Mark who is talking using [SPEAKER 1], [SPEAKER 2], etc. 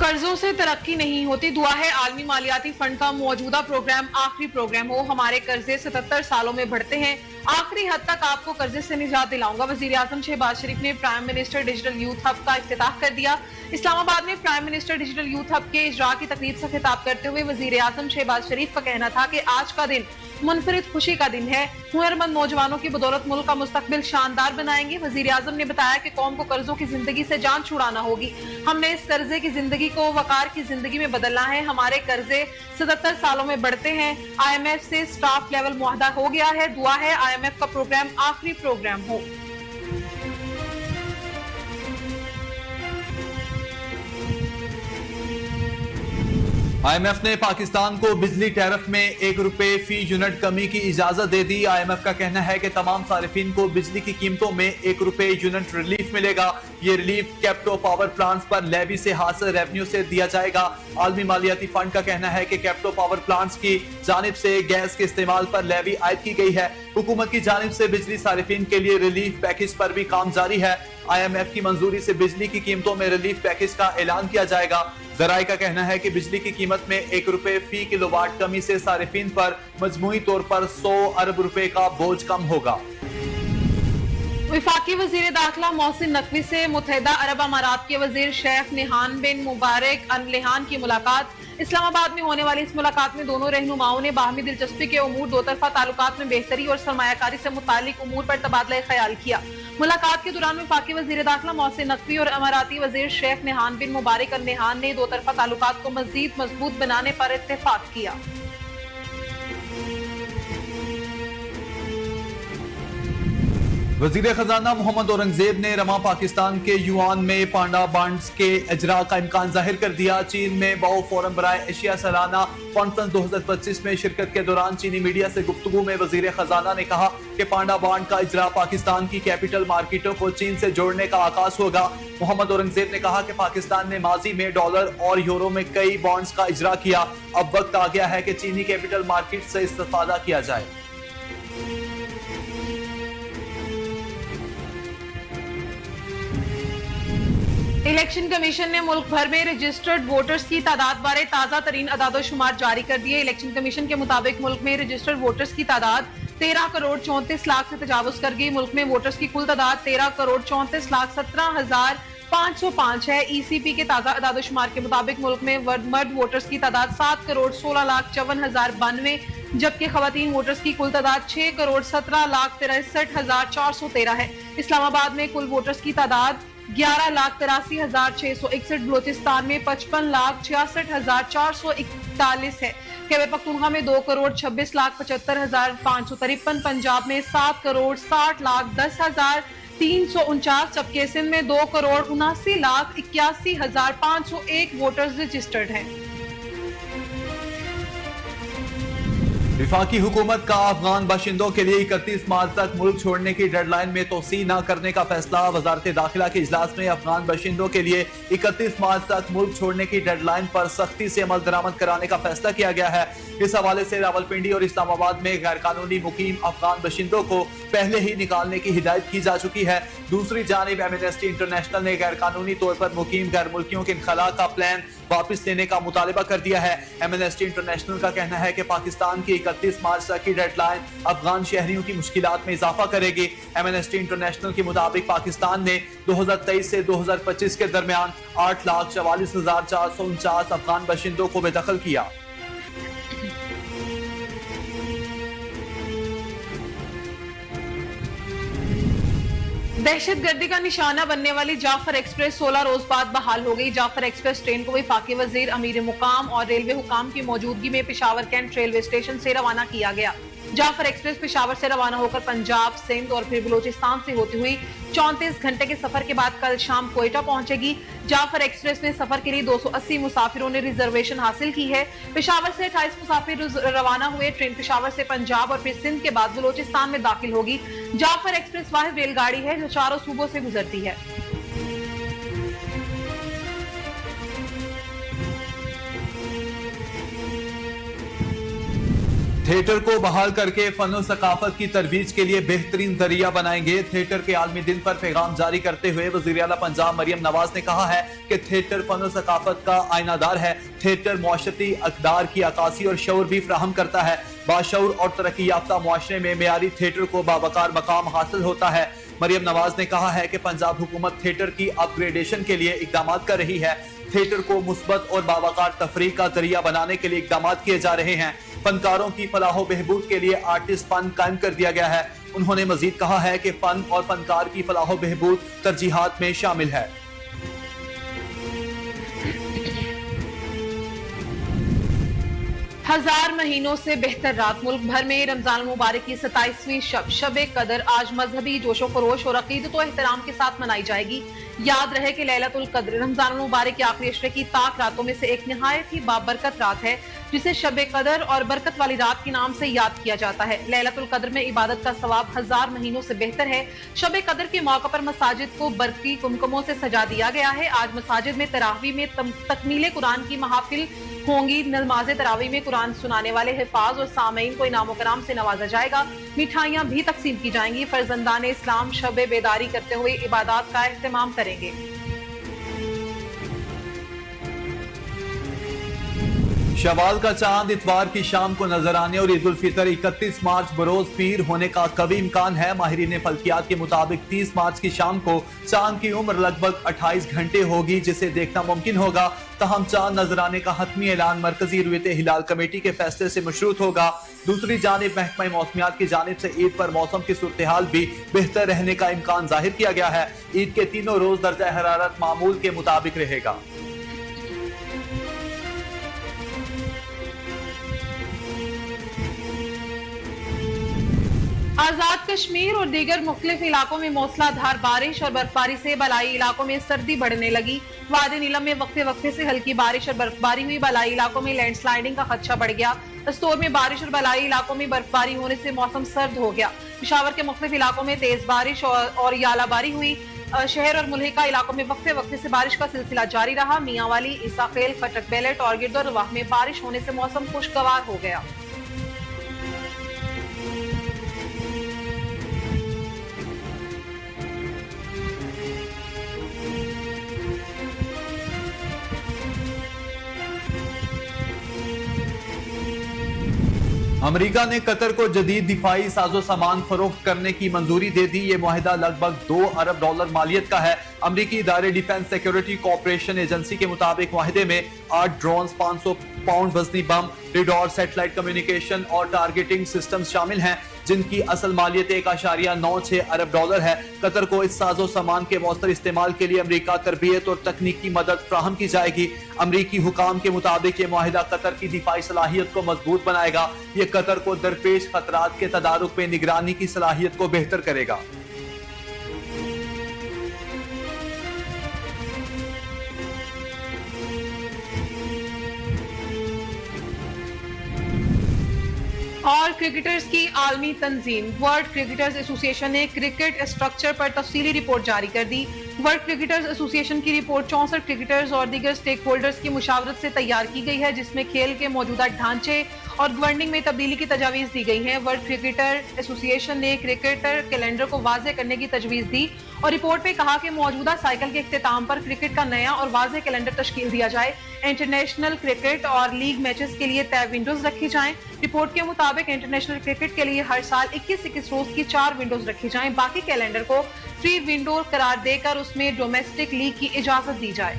[SPEAKER 1] कर्जों से तरक्की नहीं होती, दुआ है आलमी मालियाती फंड का मौजूदा प्रोग्राम आखिरी प्रोग्राम हो। हमारे कर्जे 77 सालों में बढ़ते हैं, आखिरी हद तक आपको कर्जे से निजात दिलाऊंगा। वजीर आजम शहबाज शरीफ ने prime minister digital youth hub का इफ्तिताह कर दिया। इस्लामाबाद में prime minister digital youth hub के इजरा की तकरीब से खिताब करते हुए वजीर आजम शहबाज शरीफ का कहना था कि आज का दिन मुनफरिद खुशी का दिन है। हुनरमंद नौजवानों की बदौलत मुल्क का मुस्तकबिल शानदार बनाएंगे। वजीर आजम ने बताया कि कौम को कर्जों की जिंदगी से जान छुड़ाना होगी। हमने इस कर्जे की जिंदगी को वकार की जिंदगी में बदलना है। हमारे कर्जे 77 सालों में बढ़ते हैं। IMF से स्टाफ लेवल मुआहदा हो गया है। दुआ है IMF का प्रोग्राम आखिरी प्रोग्राम हो।
[SPEAKER 2] IMF ने पाकिस्तान को बिजली टैरिफ में ₹1 फी यूनिट कमी की इजाजत दे दी। IMF का कहना है कि तमाम सारिफिन को बिजली की कीमतों में ₹1 यूनिट रिलीफ मिलेगा। ये रिलीफ कैप्टो पावर प्लांट्स पर लेवी से हासिल रेवेन्यू से दिया जाएगा। आलमी मालियाती फंड का कहना है कि कैप्टो पावर प्लांट्स की जानिब से गैस के इस्तेमाल पर लेवी आयद की गई है। हुकूमत की जानिब से बिजली सारिफिन के लिए रिलीफ पैकेज पर भी काम जारी है। IMF की मंजूरी से बिजली की कीमतों में रिलीफ पैकेज का ऐलान किया जाएगा। जराये का कहना है कि बिजली की कीमत में ₹1 फी किलोवाट कमी से सारिफिन पर मजमूई तौर पर 100 अरब रुपए का बोझ कम होगा।
[SPEAKER 1] वफाकी वजीर दाखिला मोहसिन नकवी से मुत्तहिदा अरब अमारात के वजीर शेख निहान बिन मुबारक अल नहान की मुलाकात। इस्लामाबाद में होने वाली इस मुलाकात में दोनों रहनुमाओं ने बाहमी दिलचस्पी के उमूर, दो तरफा ताल्लुकात में बेहतरी और सरमायाकारी से मुतालिक उमूर पर तबादला ख्याल किया। मुलाकात के दौरान वफाकी वजीर दाखिला मोहसिन नकवी और अमाराती वजीर शेख निहान बिन मुबारक अल नहान ने दो तरफा ताल्लुकात को मजीद मजबूत बनाने पर इत्तेफाक किया।
[SPEAKER 2] वजीर खजाना मोहम्मद औरंगजेब ने रमा पाकिस्तान के युआन में पांडा बॉन्ड्स के इजरा का इम्कान जाहिर कर दिया। चीन में बाओ फोरम बराए एशिया सालाना कॉन्फ्रेंस 2025 में शिरकत के दौरान चीनी मीडिया से गुफ्तगू में वजीर खजाना ने कहा कि पांडा बॉन्ड का इजरा पाकिस्तान की कैपिटल मार्केटों को चीन से जोड़ने का आगाज होगा। मोहम्मद औरंगजेब ने कहा कि पाकिस्तान ने माजी में डॉलर और यूरो में कई बॉन्ड्स का इजरा किया। अब वक्त आ गया है कि चीनी कैपिटल मार्केट से इस्तेफादा किया जाए।
[SPEAKER 1] इलेक्शन कमीशन ने मुल्क भर में रजिस्टर्ड वोटर्स की तादाद बारे ताजा तरीन अदादोशुमार जारी कर दिए। इलेक्शन कमीशन के मुताबिक मुल्क में रजिस्टर्ड वोटर्स की तादाद 13 करोड़ 34 लाख से तजावुज कर गई। मुल्क में वोटर्स की कुल तादाद 13 करोड़ 34 लाख 17,505 है। ECP के ताजा अदादोशुमार के मुताबिक मुल्क में मर्द वोटर्स की तादाद 7 करोड़ 16 लाख 54,092, जबकि खवातीन वोटर्स की कुल तादाद 6 करोड़ 17 लाख 63,413 है। इस्लामाबाद में कुल वोटर्स की तादाद 11,83,661, बलोचिस्तान में 55,66,441 है। खैबर पख्तूनख्वा में 2 करोड़ 26 लाख 75,553, पंजाब में 7 करोड़ 60 लाख 10,349, जबकि सिंध में 2 करोड़ 79 लाख 81,501 वोटर्स रजिस्टर्ड हैं।
[SPEAKER 2] विफाकी हुकूमत का अफगान बाशिंदों के लिए 31 मार्च तक मुल्क छोड़ने की डेडलाइन में तोसी न करने का फैसला। वजारत दाखिला के इजलास में अफगान बाशिंदों के लिए 31 मार्च तक मुल्क छोड़ने की डेडलाइन पर सख्ती से अमल दरामद कराने का फैसला किया गया है। इस हवाले से रावलपिंडी और इस्लामाबाद में गैर कानूनी मुकीम अफगान बाशिंदों को पहले ही निकालने की हिदायत की जा चुकी है। दूसरी जानिब एमनेस्टी इंटरनेशनल ने गैर कानूनी तौर पर मुकीम गैर मुल्कियों के इनखला का प्लान वापस लेने का मुतालबा कर दिया है। एमनेस्टी इंटरनेशनल का कहना है कि पाकिस्तान की 31 मार्च तक की डेडलाइन अफगान शहरियों की मुश्किलात में इजाफा करेगी। एमनेस्टी इंटरनेशनल के मुताबिक पाकिस्तान ने 2023 से 2025 के दरमियान 8,44,449 अफगान बाशिंदों को बेदखल किया।
[SPEAKER 1] दहशतगर्दी का निशाना बनने वाली जाफर एक्सप्रेस 16 रोज बाद बहाल हो गई। जाफर एक्सप्रेस ट्रेन को वफाकी वजीर अमीर मुकाम और रेलवे हुकाम की मौजूदगी में पेशावर कैंट रेलवे स्टेशन से रवाना किया गया। जाफर एक्सप्रेस पेशावर से रवाना होकर पंजाब, सिंध और फिर बलोचिस्तान से होती हुई 34 घंटे के सफर के बाद कल शाम कोयटा पहुंचेगी। जाफर एक्सप्रेस में सफर के लिए 280 मुसाफिरों ने रिजर्वेशन हासिल की है। पेशावर से 28 मुसाफिर रवाना हुए। ट्रेन पेशावर से पंजाब और फिर सिंध के बाद बलोचिस्तान में दाखिल होगी। जाफर एक्सप्रेस वाहिद रेलगाड़ी है जो चारों सूबों से गुजरती है।
[SPEAKER 2] थिएटर को बहाल करके फन और सकाफत की तरवीज के लिए बेहतरीन जरिया बनाएंगे। थिएटर के आलमी दिन पर पैगाम जारी करते हुए वज़ीर आला पंजाब मरियम नवाज ने कहा है कि थिएटर फन और सकाफत का आईनादार है। थिएटर मुआशरती अक़दार की अक्कासी और शऊर भी फराहम करता है। बाशऊर और तरक्की याफ्ता मुआशरे में मेयारी थिएटर को बावकार मकाम हासिल होता है। मरियम नवाज ने कहा है कि पंजाब हुकूमत थिएटर की अपग्रेडेशन के लिए इकदाम कर रही है। थिएटर को मुस्बत और बावकार तफरीह का जरिया बनाने के लिए इकदाम किए जा रहे हैं। फनकारों की फलाह बहबूद के लिए आर्टिस्ट फंड कायम कर दिया गया है। उन्होंने मजीद कहा है कि फन और फनकार की फलाह बहबूद तरजीहात में शामिल है।
[SPEAKER 1] हजार महीनों से बेहतर रात। मुल्क भर में रमजान मुबारक की 27वीं शब कदर आज मजहबी जोशो खरोश और अकीदत व एहतराम के साथ मनाई जाएगी। याद रहे कि लैलतुल कद्र रमजान मुबारक के आखिरी अशरे की ताक रातों में से एक निहायत ही बाबरकत रात है, जिसे शब कदर और बरकत वाली रात के नाम से याद किया जाता है। लैलतुल कद्र में इबादत का सवाब हजार महीनों से बेहतर है। शब कद्र के मौके पर मसाजिद को बरकी कुमकुमों से सजा दिया गया है। आज मसाजिद में तरावी में तकमीले कुरान की महाफिल होंगी। नमाज तरावी में कुरान सुनाने वाले हिफाज और सामीन को इनाम कराम से नवाजा जाएगा। मिठाइयां भी तकसीम की जाएंगी। फर्जंदान इस्लाम शब बेदारी करते हुए इबादत का एहतमाम करेंगे।
[SPEAKER 2] शवाल का चांद इतवार की शाम को नजर आने और ईद उल फितर 31 मार्च बरोज पीर होने का कभी इम्कान है। माहिरीन फल्कियात के मुताबिक 30 मार्च की शाम को चांद की उम्र लगभग 28 घंटे होगी, जिसे देखना मुमकिन होगा। तहम चांद नजर आने का हतमी ऐलान मरकजी रुयत हिलाल कमेटी के फैसले से मशरूत होगा। दूसरी जानिब महकमा मौसमियात की जानिब से ईद पर मौसम की सूरत हाल भी बेहतर रहने का इम्कान जाहिर किया गया है। ईद के तीनों रोज दर्जा हरारत मामूल के मुताबिक रहेगा।
[SPEAKER 1] आजाद कश्मीर और दीगर मुख्तलिफ इलाकों में मूसलाधार बारिश और बर्फबारी से बलाई इलाकों में सर्दी बढ़ने लगी। वादी नीलम में वक्फे वक्फे से हल्की बारिश और बर्फबारी हुई। बलाई इलाकों में लैंडस्लाइडिंग का खदशा बढ़ गया। दस्तूर में बारिश और बलाई इलाकों में बर्फबारी होने से मौसम सर्द हो गया। पेशावर के मुख्तलिफ इलाकों में तेज बारिश और यालाबारी हुई। शहर और मुल्हिका इलाकों में वक्फे वक्फे से बारिश का सिलसिला जारी रहा। मियांवाली, ईसाखेल, खटक बेलेट और गिरदोरवाह में बारिश होने से मौसम खुशगवार हो गया।
[SPEAKER 2] अमेरिका ने कतर को जदीद दिफाई साजो सामान फरोख्त करने की मंजूरी दे दी। ये मुआहिदा लगभग $2 अरब मालियत का है। अमरीकी इदारे डिफेंस सिक्योरिटी कॉपरेशन एजेंसी के मुताबिक मुआहिदे में 8 ड्रोन्स, 500 पाउंड वजनी बम, रेडार, सैटेलाइट कम्युनिकेशन और टारगेटिंग सिस्टम शामिल हैं, जिनकी असल मालियत $1.96 अरब है। कतर को इस साजो सामान के मौसर इस्तेमाल के लिए अमरीका तरबियत और तकनीकी मदद फ्राहम की जाएगी। अमरीकी हुकाम के मुताबिक ये मुआहिदा कतर की दिफाई सलाहियत को मजबूत बनाएगा। ये कतर को दरपेश खतरात के तदारुक में निगरानी की सलाहियत को बेहतर करेगा।
[SPEAKER 1] और क्रिकेटर्स की आलमी तंजीम वर्ल्ड क्रिकेटर्स एसोसिएशन ने क्रिकेट स्ट्रक्चर पर तफसीली रिपोर्ट जारी कर दी। वर्ल्ड क्रिकेटर्स एसोसिएशन की रिपोर्ट 64 क्रिकेटर्स और दीगर स्टेक होल्डर्स की मुशावरत से तैयार की गई है, जिसमें खेल के मौजूदा ढांचे और गवर्निंग में तब्दीली की तजावीज दी गई है। वर्ल्ड क्रिकेटर एसोसिएशन ने क्रिकेटर कैलेंडर को वाज़ेह करने की तजवीज दी और रिपोर्ट में कहा कि मौजूदा साइकिल के इख्तिताम पर क्रिकेट का नया और वाज़ेह कैलेंडर तश्कील दिया जाए। इंटरनेशनल क्रिकेट और लीग मैचेस के लिए तय विंडोज रखी जाएं। रिपोर्ट के मुताबिक इंटरनेशनल क्रिकेट के लिए हर साल 21-21 रोज की 4 विंडोज रखी जाएं। बाकी कैलेंडर को फ्री विंडो करार देकर उसमें डोमेस्टिक लीग की इजाजत दी जाए।